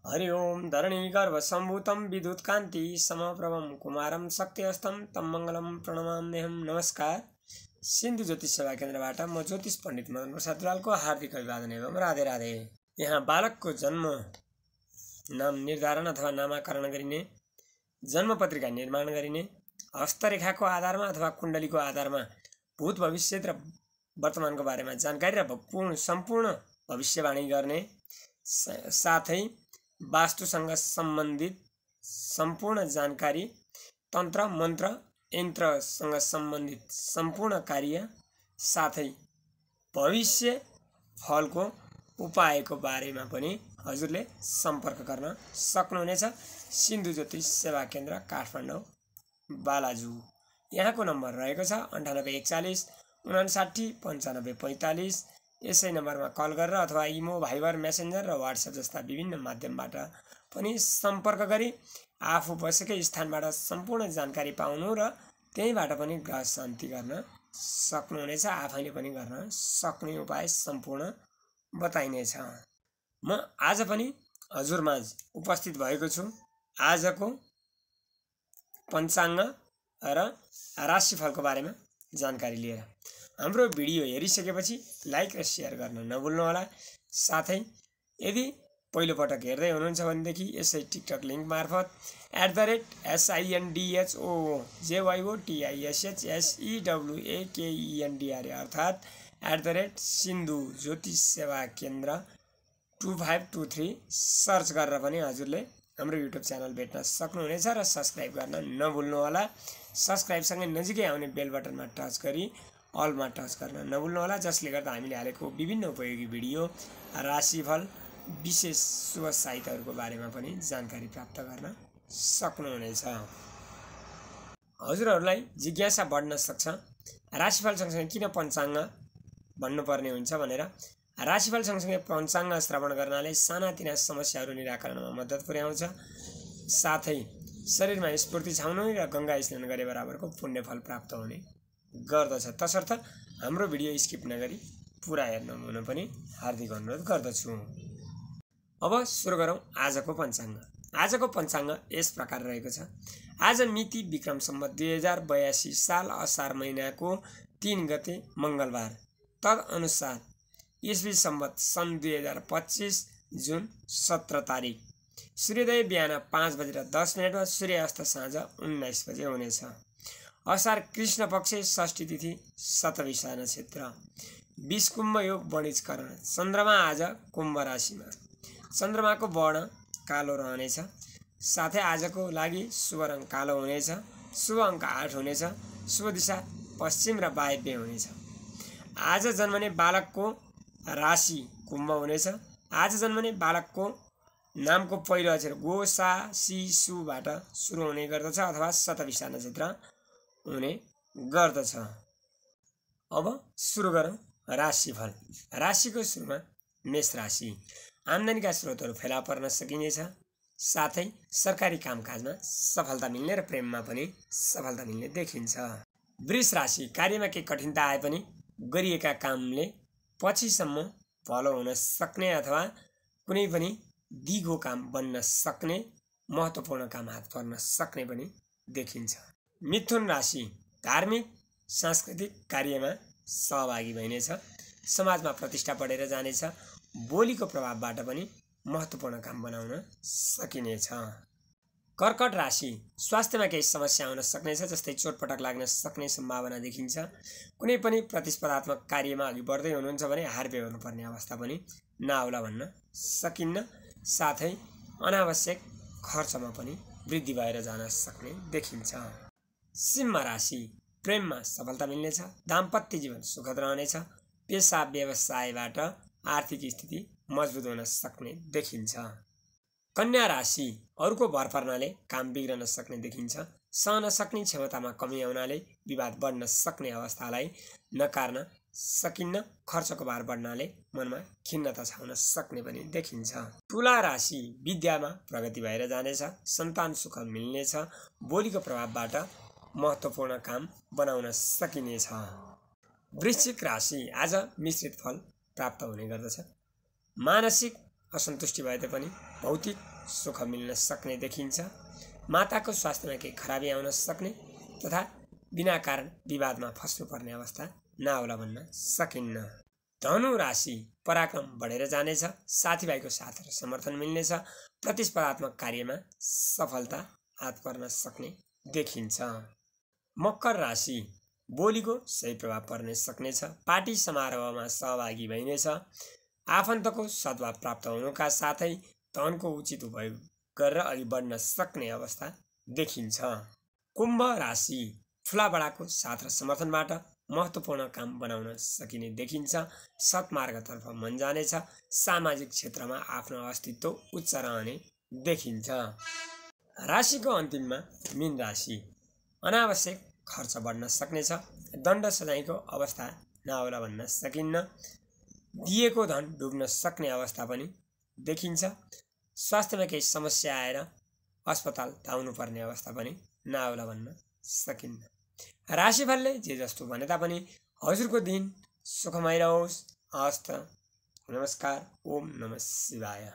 हरि ओम धरणीगर्भ संभूतं विद्युत्कान्ति समप्रभं कुमारं शक्तिहस्तं तं मङ्गलं प्रणमाम्यहं। नमस्कार। सिन्धु ज्योतिष सेवा केन्द्रबाट म ज्योतिष पण्डित मदन प्रसाद दुवालको हार्दिक अभिवादन एवं राधे राधे। यहाँ बालकको जन्म नाम निर्धारण अथवा नामाकरण गरिने, जन्म पत्रिका निर्माण गरिने, हस्तरेखाको आधारमा अथवा कुण्डलीको आधारमा भूत भविष्य र वर्तमानको बारेमा जानकारी र सम्पूर्ण भविष्यवाणी गर्ने, साथै वास्तुसँग सम्बन्धित सम्पूर्ण जानकारी, तन्त्र मन्त्र यन्त्रसँग सम्बन्धित सम्पूर्ण कार्य, साथै भविष्य फलको उपायको बारेमा पनि हजुरले सम्पर्क गर्न सक्नुहुनेछ। सिन्धु ज्योतिष सेवा केन्द्र काठमाडौँ बालाजु। यहाँको नम्बर रहेको छ 9841 59 95 45। यसै नम्बरमा कल गरेर अथवा इमो, भाइबर, मेसेन्जर र व्हाट्सएप जस्ता विभिन्न माध्यमबाट पनि सम्पर्क गरी आफू बसेकै स्थानबाट सम्पूर्ण जानकारी पाउनु र त्यहीबाट पनि ग्रह शान्ति गर्न सक्नुहुनेछ। आफैले पनि गर्न सक्ने उपाय सम्पूर्ण बताइनेछ। म आज पनि हजुरमाझ उपस्थित भएको छु आजको पञ्चाङ्ग र राशिफलको बारेमा जानकारी लिएर। हाम्रो भिडियो हेरिसकेपछि लाइक र सेयर गर्न नभुल्नुहोला। साथै यदि पहिलोपटक हेर्दै हुनुहुन्छ भनेदेखि यसै टिकटक लिङ्क मार्फत @SINDHOJYOTISHSEWAKENDR अर्थात् @सिन्धु ज्योतिष सेवा केन्द्र 2523 सर्च गरेर पनि हजुरले हाम्रो युट्युब च्यानल भेट्न सक्नुहुनेछ र सब्सक्राइब गर्न नभुल्नुहोला। सब्सक्राइबसँगै नजिकै आउने बेल बटनमा टच गरी अलमा टच गर्न नभुल्नुहोला, जसले गर्दा हामीले हालेको विभिन्न उपयोगी भिडियो, राशिफल, विशेष शुभ साहित्यहरूको बारेमा पनि जानकारी प्राप्त गर्न सक्नुहुनेछ। हजुरहरूलाई जिज्ञासा बढ्न सक्छ राशिफल सँगसँगै किन पञ्चाङ्ग भन्नुपर्ने हुन्छ भनेर। राशिफल सँगसँगै पञ्चाङ्ग श्रवण गर्नाले सानातिना समस्याहरू निराकरणमा मद्दत पुर्याउँछ। साथै शरीरमा स्फूर्ति छाउनु र गङ्गा स्नान गरे बराबरको पुण्यफल प्राप्त हुने गर्दछ। तसर्थ हाम्रो भिडियो स्किप नगरी पुरा हेर्न हुन पनि हार्दिक अनुरोध गर्दछु। अब सुरु गरौँ आजको पञ्चाङ्ग। आजको पञ्चाङ्ग यस प्रकार रहेको छ। आज मिति विक्रम सम्वत 2082 साल असार महिनाको 3 गते मङ्गलबार, तदअनुसार ईस्वी सम्वत सन् 2025 जुन 17 तारिक। सूर्योदय बिहान 5:10 सूर्यास्त साँझ 19 बजे हुनेछ। असार कृष्ण पक्ष षष्ठी तिथि शतभिषा नक्षत्र। 20 कुम्भ योग वणिजकरण। चन्द्रमा आज कुम्भ राशिमा। चन्द्रमाको वर्ण कालो रहनेछ। साथै आजको लागि शुभ रङ कालो हुनेछ। शुभ अङ्क 8 हुनेछ। शुभ दिशा पश्चिम र वायव्य हुनेछ। आज जन्मने बालकको राशि कुम्भ हुनेछ। आज जन्मने बालकको नामको पहिलो अक्षर गो, सा, सी, सुबाट सुरु हुने गर्दछ अथवा शतभिषा नक्षत्र हुने गर्दछ। अब सुरु गरौँ राशिफल। राशिको सुरुमा मेष राशि। आम्दानीका स्रोतहरू फेला पर्न सकिनेछ। साथै सरकारी कामकाजमा सफलता मिल्ने र प्रेममा पनि सफलता मिल्ने देखिन्छ। वृष राशि। कार्यमा केही कठिनता आए पनि गरिएका कामले पछिसम्म भलो हुन सक्ने अथवा कुनै पनि दिगो काम बन्न सक्ने, महत्त्वपूर्ण काम हात पर्न सक्ने पनि देखिन्छ। मिथुन राशि। धार्मिक सांस्कृतिक कार्यमा सहभागी भइनेछ। समाजमा प्रतिष्ठा बढेर जानेछ। बोलीको प्रभावबाट पनि महत्त्वपूर्ण काम बनाउन सकिनेछ। कर्कट राशि। स्वास्थ्यमा केही समस्या हुन सक्नेछ, जस्तै चोटपटक लाग्न सक्ने सम्भावना देखिन्छ। कुनै पनि प्रतिस्पर्धात्मक कार्यमा अघि बढ्दै हुनुहुन्छ भने हार बेहोर्नुपर्ने अवस्था पनि नआउला भन्न सकिन्न। साथै अनावश्यक खर्चमा पनि वृद्धि भएर जान सक्ने देखिन्छ। सिंह राशि। प्रेममा सफलता मिल्नेछ। दाम्पत्य जीवन सुखद रहनेछ। पेसा व्यवसायबाट आर्थिक स्थिति मजबुत हुन सक्ने देखिन्छ। कन्या राशि। अरूको भर पर्नाले काम बिग्रन सक्ने देखिन्छ। सहन सक्ने क्षमतामा कमी आउनाले विवाद बढ्न सक्ने अवस्थालाई नकार्न सकिन्न। खर्चको भार बढ्नाले मनमा खिन्नता छाउन सक्ने पनि देखिन्छ। तुला राशि। विद्यामा प्रगति भएर जानेछ। सन्तान सुख मिल्नेछ। बोलीको प्रभावबाट महत्त्वपूर्ण काम बनाउन सकिनेछ। वृश्चिक राशि। आज मिश्रित फल प्राप्त हुने गर्दछ। मानसिक असन्तुष्टि भए तापनि भौतिक सुख मिल्न सक्ने देखिन्छ। माताको स्वास्थ्यमा केही खराबी आउन सक्ने तथा बिना कारण विवादमा फस्नुपर्ने अवस्था नआउला भन्न सकिन्न। धनु राशि पराक्रम बढेर जानेछ, साथीभाइको साथ र समर्थन मिल्नेछ, प्रतिस्पर्धात्मक कार्यमा सफलता हात पर्न सक्ने देखिन्छ। मकर राशि बोलीको सही प्रभाव पर्न सक्नेछ, पार्टी समारोहमा सहभागी भइनेछ, आफन्तको सद्भाव प्राप्त हुनुका साथै धनको उचित उपयोग गरेर अघि बढ्न सक्ने अवस्था देखिन्छ। कुम्भ राशि ठुला बडाको साथ र समर्थनबाट महत्त्वपूर्ण काम बनाउन सकिने देखिन्छ, सत्मार्गतर्फ मन जानेछ, सामाजिक क्षेत्रमा आफ्नो अस्तित्व उच्च रहने देखिन्छ। राशिको अन्तिममा मीन राशि अनावश्यक खर्च बढ्न सक्नेछ, दण्ड सजायको अवस्था नआउला भन्न सकिन्न, दिएको धन डुब्न सक्ने अवस्था पनि देखिन्छ, स्वास्थ्यमा केही समस्या आएर अस्पताल धाउनुपर्ने अवस्था पनि नआउला भन्न सकिन्न। राशिफलले जे जस्तो भने तापनि हजुरको दिन सुखमय रहोस्। हस्त नमस्कार। ओम नमः शिवाय।